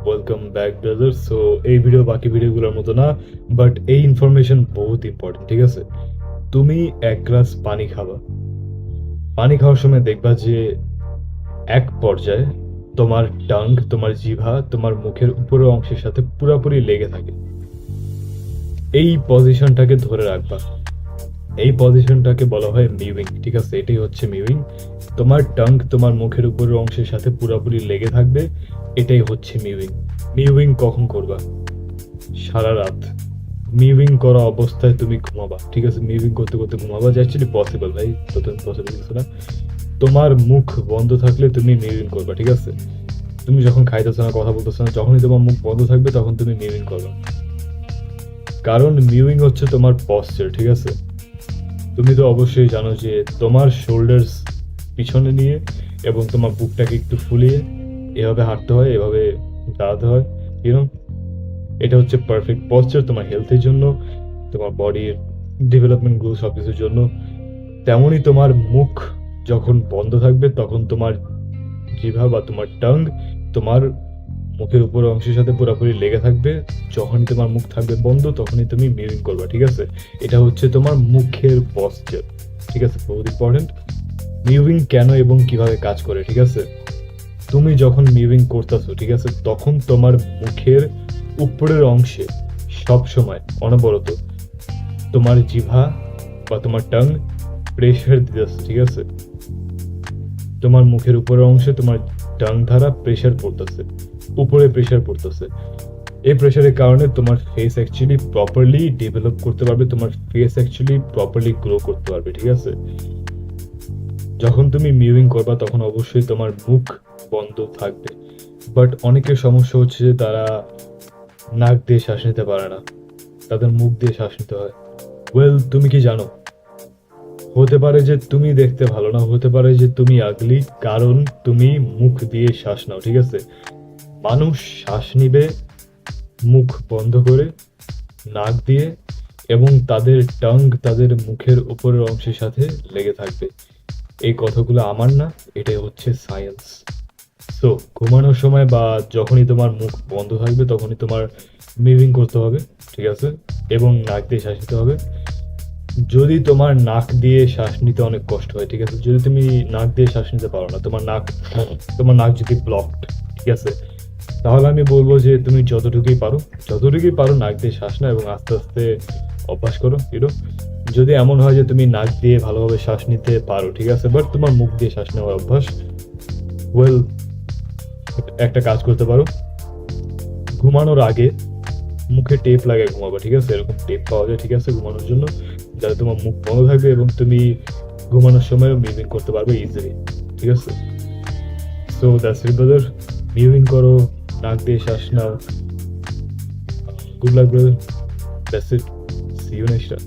Welcome back brother. So এই video বাকি ভিডিওগুলোর মতো না, বাট এই ইনফরমেশন বহুত ইম্পর্টেন্ট, ঠিক আছে? তুমি এক গ্লাস পানি খাবা, পানি খাওয়ার সময় দেখবা যে এক পর্যায়ে তোমার টাং, তোমার জিভা তোমার মুখের উপরের অংশের সাথে পুরোপুরি লেগে থাকে। এই পজিশনটাকে ধরে রাখবা, এই পজিশনটাকে বলা হয় মিউইং, ঠিক আছে? এটাই হচ্ছে মিউইং। তোমার টাং তোমার মুখের উপরের অংশের সাথে পুরোপুরি লেগে থাকবে, এটাই হচ্ছে মিউইং। মিউইং কখন করবা? সারা রাত মিউইং করা অবস্থায় তুমি ঘুমাবা, ঠিক আছে? মিউইং করতে করতে ঘুমাবা, যে অ্যাকচুয়ালি পসিবল ভাই, প্রথম পসিবল কিছু না। তোমার মুখ বন্ধ থাকলে তুমি মিউইং করবা, ঠিক আছে? তুমি যখন খাইতেছো না, কথা বলতেছো না, যখনই তোমার মুখ বন্ধ থাকবে তখন তুমি মিউইং করবা। কারণ মিউইং হচ্ছে তোমার পশ্চার, ঠিক আছে? তুমি তো অবশ্যই জানো যে তোমার শোল্ডার্স পিছনে নিয়ে এবং তোমার বুকটাকে একটু ফুলিয়ে এভাবে হাঁটতে হয়, এভাবে দাঁড়াতে হয়, ইউনো। এটা হচ্ছে পারফেক্ট পশ্চার তোমার হেলথের জন্য, তোমার বডির ডেভেলপমেন্ট গ্রোথ সব কিছুর জন্য। তেমনই তোমার মুখ যখন বন্ধ থাকবে তখন তোমার জিভা বা তোমার টাং তোমার মুখের উপর অংশের সাথে পুরোপুরি লেগে থাকবে। যখনই তোমার মুখ থাকবে বন্ধ তখনই তুমি মিউইং করবা, ঠিক আছে? এটা হচ্ছে তোমার মুখের পশ্চার, ঠিক আছে? বহুত ইম্পর্টেন্ট। মিউইং কেন এবং কিভাবে কাজ করে, ঠিক আছে? তুমি যখন মিউইং করতেছো, ঠিক আছে, তখন তোমার মুখের উপরের অংশে সব সময় অনবরত তোমার জিভা বা তোমার টাং প্রেসার দিতেছে, ঠিক আছে? তোমার মুখের উপরের অংশে তোমার টাং দ্বারা প্রেসার পড়তেছে, উপরে প্রেসার পড়তেছে। এই প্রেসারের কারণে তোমার ফেস অ্যাকচুয়ালি প্রপারলি ডেভেলপ করতে পারবে, তোমার ফেস অ্যাকচুয়ালি প্রপারলি গ্রো করতে পারবে, ঠিক আছে? যখন তুমি মিউইং করবা তখন অবশ্যই তোমার মুখ বন্ধ থাকবে, বাট অনেকের সমস্যা হচ্ছে যে তারা নাক দিয়ে শ্বাস নিতে পারে না, তাদের মুখ দিয়ে শ্বাস নিতে হয়। ওয়েল, তুমি কি জানো, হতে পারে যে তুমি দেখতে ভালো না, হতে পারে যে তুমি আগলি, কারণ তুমি মুখ দিয়ে শ্বাস নাও, ঠিক আছে? মানুষ শ্বাস নিবে মুখ বন্ধ করে, নাক দিয়ে, এবং তাদের টাং তাদের মুখের উপরের অংশের সাথে লেগে থাকবে। এই কথাগুলো আমার না, এটাই হচ্ছে সায়েন্স। সো ঘুমানোর সময় বা যখনই তোমার মুখ বন্ধ থাকবে তখনই তোমার মিউইং করতে হবে, ঠিক আছে? এবং নাক দিয়ে শ্বাস নিতে হবে। যদি তোমার নাক দিয়ে শ্বাস নিতে অনেক কষ্ট হয়, ঠিক আছে, যদি তুমি নাক দিয়ে শ্বাস নিতে পারো না, তোমার নাক যদি ব্লকড, ঠিক আছে, তাহলে আমি বলবো যে তুমি যতটুকুই পারো নাক দিয়ে শ্বাস নাও এবং আস্তে আস্তে অভ্যাস করো, ইউনো। যদি এমন হয় যে তুমি নাক দিয়ে ভালোভাবে শ্বাস নিতে পারো, ঠিক আছে, বাট তোমার মুখ দিয়ে শ্বাস নেওয়ার অভ্যাস, ওয়েল, একটা কাজ করতে পারো। ঘুমানোর আগে মুখে টেপ লাগিয়ে ঘুমাবা, ঠিক আছে? এরকম টেপ পাওয়া যায়, ঠিক আছে, ঘুমানোর জন্য, যাতে তোমার মুখ বন্ধ থাকবে এবং তুমি ঘুমানোর সময়ও মিউইং করতে পারবে ইজিলি, ঠিক আছে? So that's it brother. Mewing করো, নাক দিয়ে শ্বাস নাও। Good luck brother, that's it, see you next time.